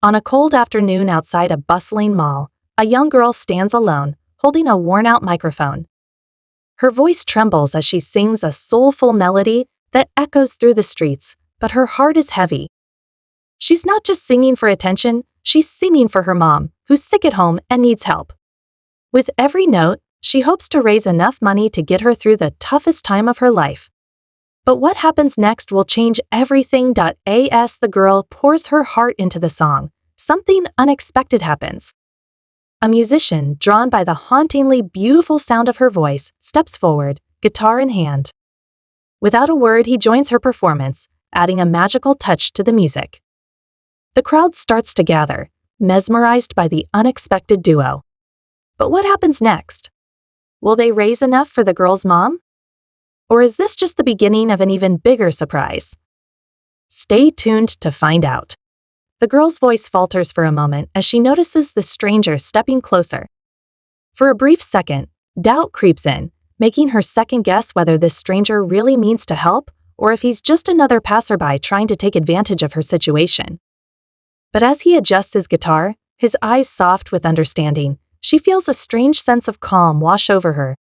On a cold afternoon outside a bustling mall, a young girl stands alone, holding a worn-out microphone. Her voice trembles as she sings a soulful melody that echoes through the streets, but her heart is heavy. She's not just singing for attention, she's singing for her mom, who's sick at home and needs help. With every note, she hopes to raise enough money to get her through the toughest time of her life. But what happens next will change everything. As the girl pours her heart into the song, something unexpected happens. A musician, drawn by the hauntingly beautiful sound of her voice, steps forward, guitar in hand. Without a word, he joins her performance, adding a magical touch to the music. The crowd starts to gather, mesmerized by the unexpected duo. But what happens next? Will they raise enough for the girl's mom? Or is this just the beginning of an even bigger surprise? Stay tuned to find out. The girl's voice falters for a moment as she notices the stranger stepping closer. For a brief second, doubt creeps in, making her second-guess whether this stranger really means to help or if he's just another passerby trying to take advantage of her situation. But as he adjusts his guitar, his eyes soft with understanding, she feels a strange sense of calm wash over her.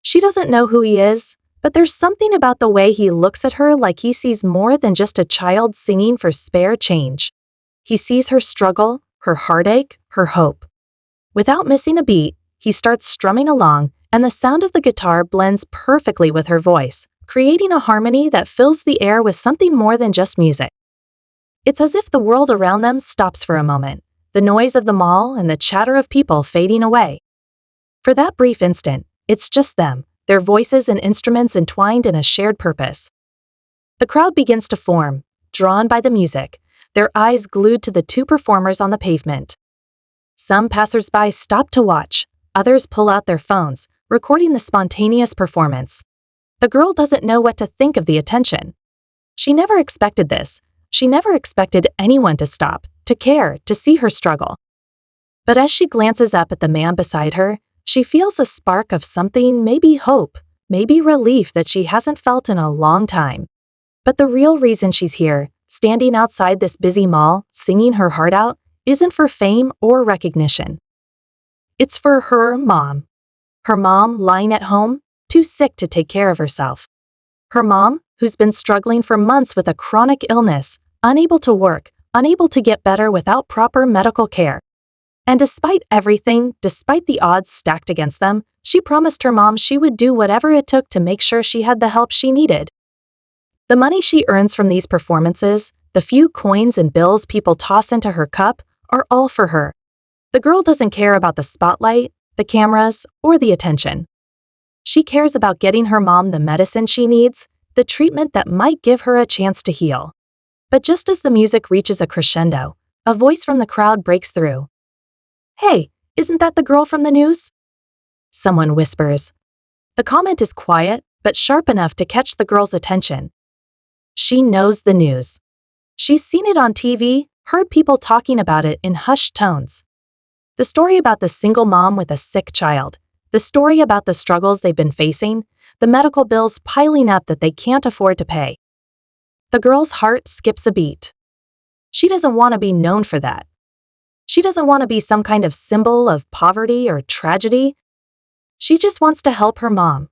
She doesn't know who he is, but there's something about the way he looks at her like he sees more than just a child singing for spare change. He sees her struggle, her heartache, her hope. Without missing a beat, he starts strumming along, and the sound of the guitar blends perfectly with her voice, creating a harmony that fills the air with something more than just music. It's as if the world around them stops for a moment, the noise of the mall and the chatter of people fading away. For that brief instant, it's just them, their voices and instruments entwined in a shared purpose. The crowd begins to form, drawn by the music, their eyes glued to the two performers on the pavement. Some passersby stop to watch, others pull out their phones, recording the spontaneous performance. The girl doesn't know what to think of the attention. She never expected this. She never expected anyone to stop, to care, to see her struggle. But as she glances up at the man beside her, she feels a spark of something, maybe hope, maybe relief that she hasn't felt in a long time. But the real reason she's here, standing outside this busy mall, singing her heart out, isn't for fame or recognition. It's for her mom. Her mom lying at home, too sick to take care of herself. Her mom, who's been struggling for months with a chronic illness, unable to work, unable to get better without proper medical care. And despite everything, despite the odds stacked against them, she promised her mom she would do whatever it took to make sure she had the help she needed. The money she earns from these performances, the few coins and bills people toss into her cup, are all for her. The girl doesn't care about the spotlight, the cameras, or the attention. She cares about getting her mom the medicine she needs, the treatment that might give her a chance to heal. But just as the music reaches a crescendo, a voice from the crowd breaks through. "Hey, isn't that the girl from the news?" Someone whispers. The comment is quiet, but sharp enough to catch the girl's attention. She knows the news. She's seen it on TV, heard people talking about it in hushed tones. The story about the single mom with a sick child, the story about the struggles they've been facing, the medical bills piling up that they can't afford to pay. The girl's heart skips a beat. She doesn't want to be known for that. She doesn't want to be some kind of symbol of poverty or tragedy. She just wants to help her mom.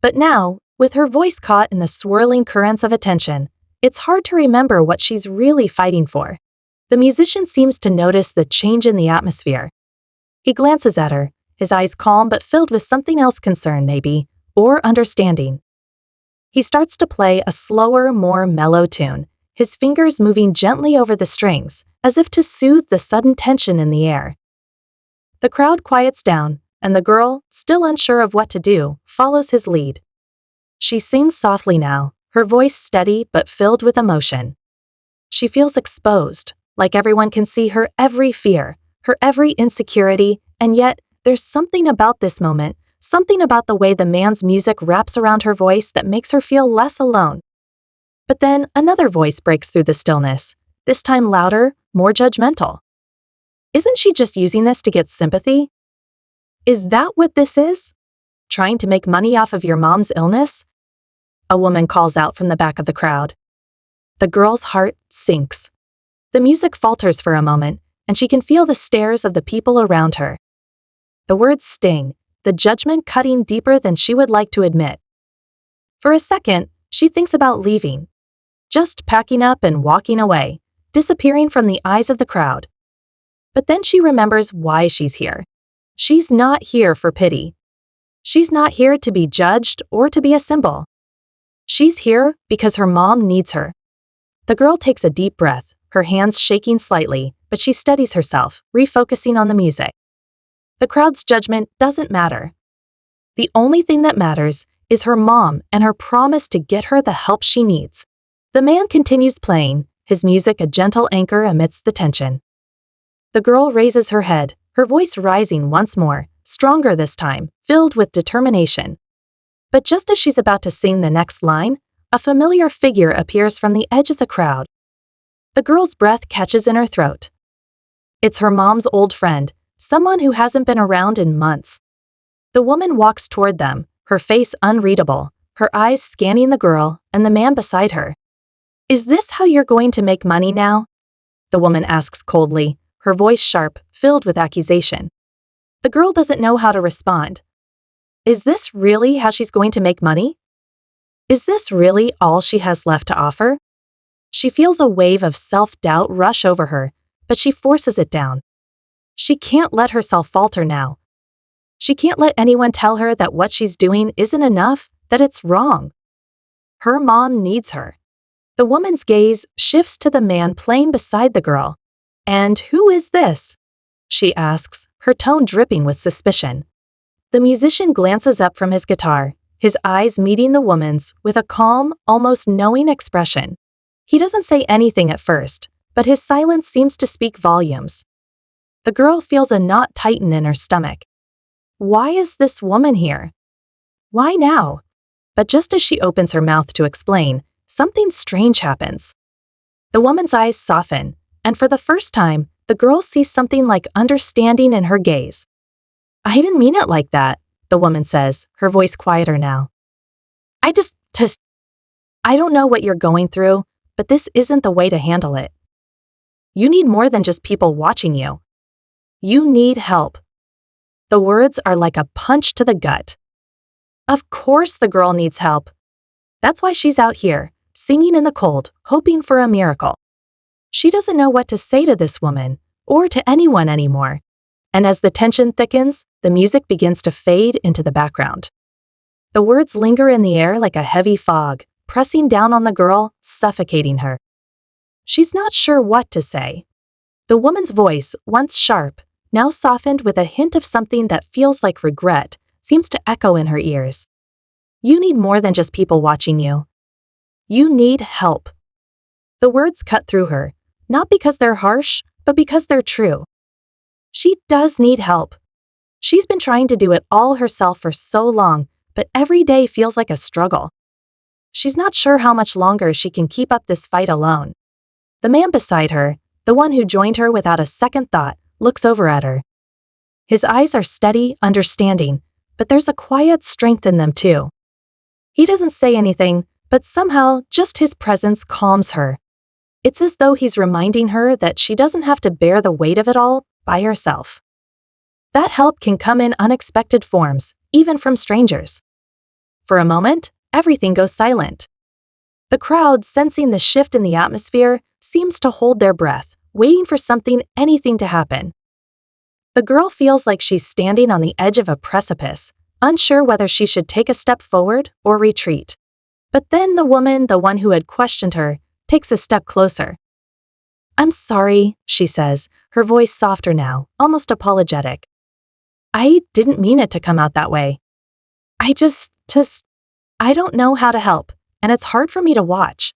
But now, with her voice caught in the swirling currents of attention, it's hard to remember what she's really fighting for. The musician seems to notice the change in the atmosphere. He glances at her, his eyes calm but filled with something else, concern maybe, or understanding. He starts to play a slower, more mellow tune, his fingers moving gently over the strings, as if to soothe the sudden tension in the air. The crowd quiets down, and the girl, still unsure of what to do, follows his lead. She sings softly now, her voice steady but filled with emotion. She feels exposed, like everyone can see her every fear, her every insecurity, and yet, there's something about this moment, something about the way the man's music wraps around her voice that makes her feel less alone. But then another voice breaks through the stillness, this time louder, more judgmental. Isn't she just using this to get sympathy? Is that what this is? Trying to make money off of your mom's illness? A woman calls out from the back of the crowd. The girl's heart sinks. The music falters for a moment, and she can feel the stares of the people around her. The words sting, the judgment cutting deeper than she would like to admit. For a second, she thinks about leaving. Just packing up and walking away, disappearing from the eyes of the crowd. But then she remembers why she's here. She's not here for pity. She's not here to be judged or to be a symbol. She's here because her mom needs her. The girl takes a deep breath, her hands shaking slightly, but she steadies herself, refocusing on the music. The crowd's judgment doesn't matter. The only thing that matters is her mom and her promise to get her the help she needs. The man continues playing, his music a gentle anchor amidst the tension. The girl raises her head, her voice rising once more, stronger this time, filled with determination. But just as she's about to sing the next line, a familiar figure appears from the edge of the crowd. The girl's breath catches in her throat. It's her mom's old friend, someone who hasn't been around in months. The woman walks toward them, her face unreadable, her eyes scanning the girl and the man beside her. "Is this how you're going to make money now?" the woman asks coldly, her voice sharp, filled with accusation. The girl doesn't know how to respond. Is this really how she's going to make money? Is this really all she has left to offer? She feels a wave of self-doubt rush over her, but she forces it down. She can't let herself falter now. She can't let anyone tell her that what she's doing isn't enough, that it's wrong. Her mom needs her. The woman's gaze shifts to the man playing beside the girl. "And who is this?" she asks, her tone dripping with suspicion. The musician glances up from his guitar, his eyes meeting the woman's with a calm, almost knowing expression. He doesn't say anything at first, but his silence seems to speak volumes. The girl feels a knot tighten in her stomach. Why is this woman here? Why now? But just as she opens her mouth to explain, something strange happens. The woman's eyes soften, and for the first time, the girl sees something like understanding in her gaze. "I didn't mean it like that," the woman says, her voice quieter now. I don't know what you're going through, but this isn't the way to handle it. You need more than just people watching you. You need help." The words are like a punch to the gut. Of course the girl needs help. That's why she's out here, singing in the cold, hoping for a miracle. She doesn't know what to say to this woman, or to anyone anymore. And as the tension thickens, the music begins to fade into the background. The words linger in the air like a heavy fog, pressing down on the girl, suffocating her. She's not sure what to say. The woman's voice, once sharp, now softened with a hint of something that feels like regret, seems to echo in her ears. You need more than just people watching you. You need help. The words cut through her, not because they're harsh, but because they're true. She does need help. She's been trying to do it all herself for so long, but every day feels like a struggle. She's not sure how much longer she can keep up this fight alone. The man beside her, the one who joined her without a second thought, looks over at her. His eyes are steady, understanding, but there's a quiet strength in them too. He doesn't say anything, but somehow just his presence calms her. It's as though he's reminding her that she doesn't have to bear the weight of it all by herself. That help can come in unexpected forms, even from strangers. For a moment, everything goes silent. The crowd, sensing the shift in the atmosphere, seems to hold their breath, waiting for anything to happen. The girl feels like she's standing on the edge of a precipice, unsure whether she should take a step forward or retreat. But then the woman, the one who had questioned her, takes a step closer. "I'm sorry," she says, her voice softer now, almost apologetic. "I didn't mean it to come out that way. I don't know how to help, and it's hard for me to watch."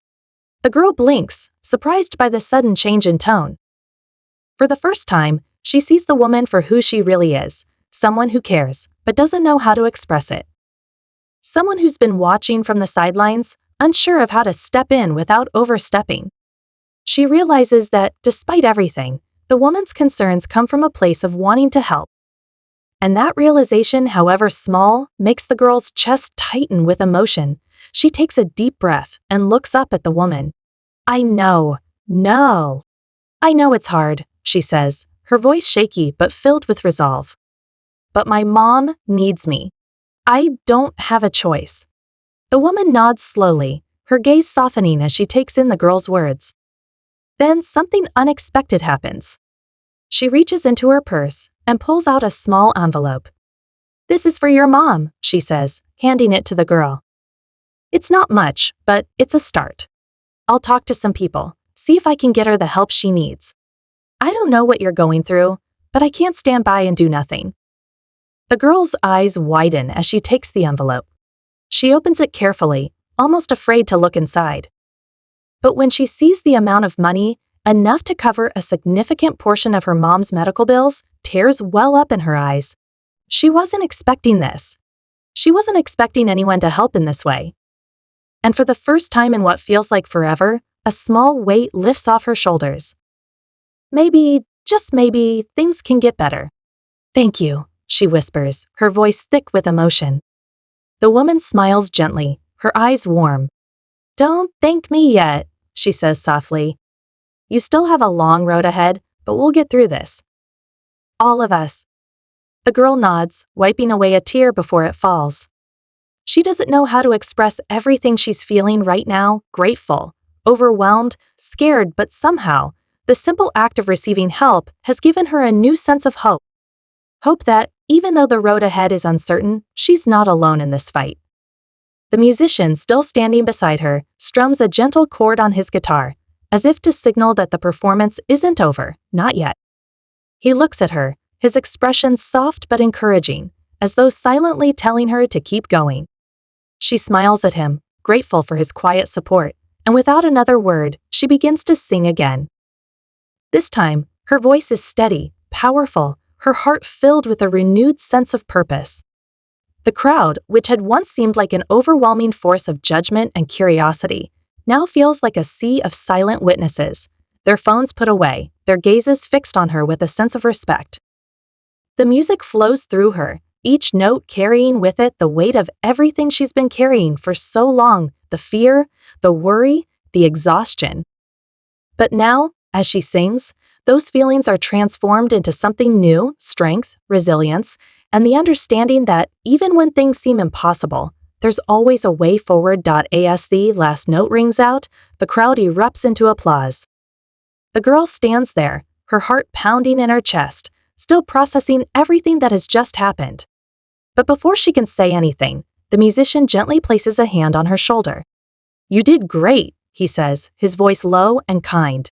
The girl blinks, surprised by the sudden change in tone. For the first time, she sees the woman for who she really is, someone who cares, but doesn't know how to express it. Someone who's been watching from the sidelines, unsure of how to step in without overstepping. She realizes that, despite everything, the woman's concerns come from a place of wanting to help. And that realization, however small, makes the girl's chest tighten with emotion. She takes a deep breath and looks up at the woman. "I know. No. I know it's hard, she says, her voice shaky but filled with resolve. But my mom needs me. I don't have a choice. The woman nods slowly, her gaze softening as she takes in the girl's words. Then something unexpected happens. She reaches into her purse and pulls out a small envelope. This is for your mom, she says, handing it to the girl. It's not much, but it's a start. I'll talk to some people, see if I can get her the help she needs. I don't know what you're going through, but I can't stand by and do nothing. The girl's eyes widen as she takes the envelope. She opens it carefully, almost afraid to look inside. But when she sees the amount of money, enough to cover a significant portion of her mom's medical bills, tears well up in her eyes. She wasn't expecting this. She wasn't expecting anyone to help in this way. And for the first time in what feels like forever, a small weight lifts off her shoulders. Maybe, just maybe, things can get better. Thank you, she whispers, her voice thick with emotion. The woman smiles gently, her eyes warm. Don't thank me yet, she says softly. You still have a long road ahead, but we'll get through this. All of us. The girl nods, wiping away a tear before it falls. She doesn't know how to express everything she's feeling right now, grateful, overwhelmed, scared, but somehow, the simple act of receiving help has given her a new sense of hope. Hope that, even though the road ahead is uncertain, she's not alone in this fight. The musician, still standing beside her, strums a gentle chord on his guitar, as if to signal that the performance isn't over, not yet. He looks at her, his expression soft but encouraging, as though silently telling her to keep going. She smiles at him, grateful for his quiet support, and without another word, she begins to sing again. This time, her voice is steady, powerful, her heart filled with a renewed sense of purpose. The crowd, which had once seemed like an overwhelming force of judgment and curiosity, now feels like a sea of silent witnesses, their phones put away, their gazes fixed on her with a sense of respect. The music flows through her, each note carrying with it the weight of everything she's been carrying for so long, the fear, the worry, the exhaustion. But now, as she sings, those feelings are transformed into something new, strength, resilience, and the understanding that even when things seem impossible, there's always a way forward. As the last note rings out, the crowd erupts into applause. The girl stands there, her heart pounding in her chest, still processing everything that has just happened. But before she can say anything, the musician gently places a hand on her shoulder. You did great, he says, his voice low and kind.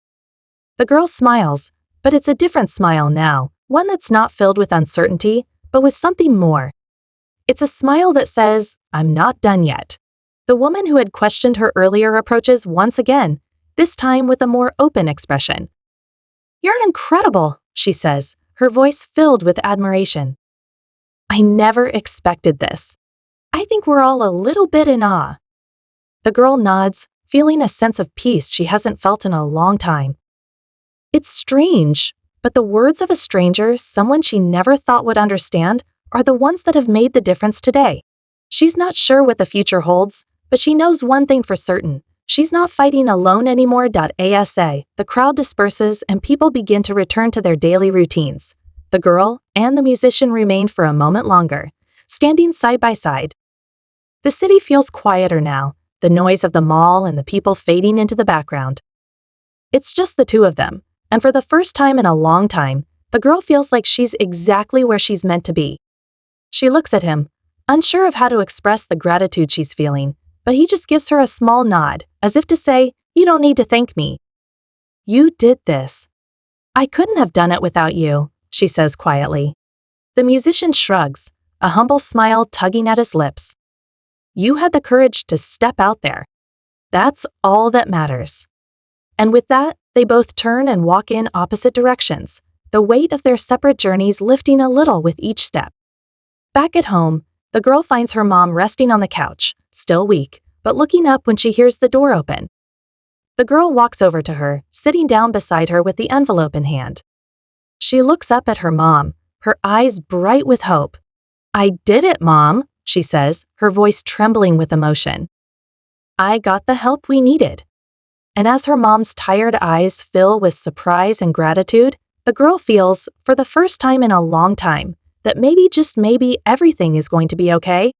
The girl smiles, but it's a different smile now, one that's not filled with uncertainty, but with something more. It's a smile that says, I'm not done yet. The woman who had questioned her earlier approaches once again, this time with a more open expression. You're incredible, she says, her voice filled with admiration. I never expected this. I think we're all a little bit in awe. The girl nods, feeling a sense of peace she hasn't felt in a long time. It's strange, but the words of a stranger, someone she never thought would understand, are the ones that have made the difference today. She's not sure what the future holds, but she knows one thing for certain. She's not fighting alone anymore. The crowd disperses and people begin to return to their daily routines. The girl and the musician remain for a moment longer, standing side by side. The city feels quieter now, the noise of the mall and the people fading into the background. It's just the two of them, and for the first time in a long time, the girl feels like she's exactly where she's meant to be. She looks at him, unsure of how to express the gratitude she's feeling, but he just gives her a small nod, as if to say, you don't need to thank me. You did this. I couldn't have done it without you, she says quietly. The musician shrugs, a humble smile tugging at his lips. You had the courage to step out there. That's all that matters. And with that, they both turn and walk in opposite directions, the weight of their separate journeys lifting a little with each step. Back at home, the girl finds her mom resting on the couch, still weak, but looking up when she hears the door open. The girl walks over to her, sitting down beside her with the envelope in hand. She looks up at her mom, her eyes bright with hope. I did it, Mom, she says, her voice trembling with emotion. I got the help we needed. And as her mom's tired eyes fill with surprise and gratitude, the girl feels, for the first time in a long time, that maybe, just maybe, everything is going to be okay.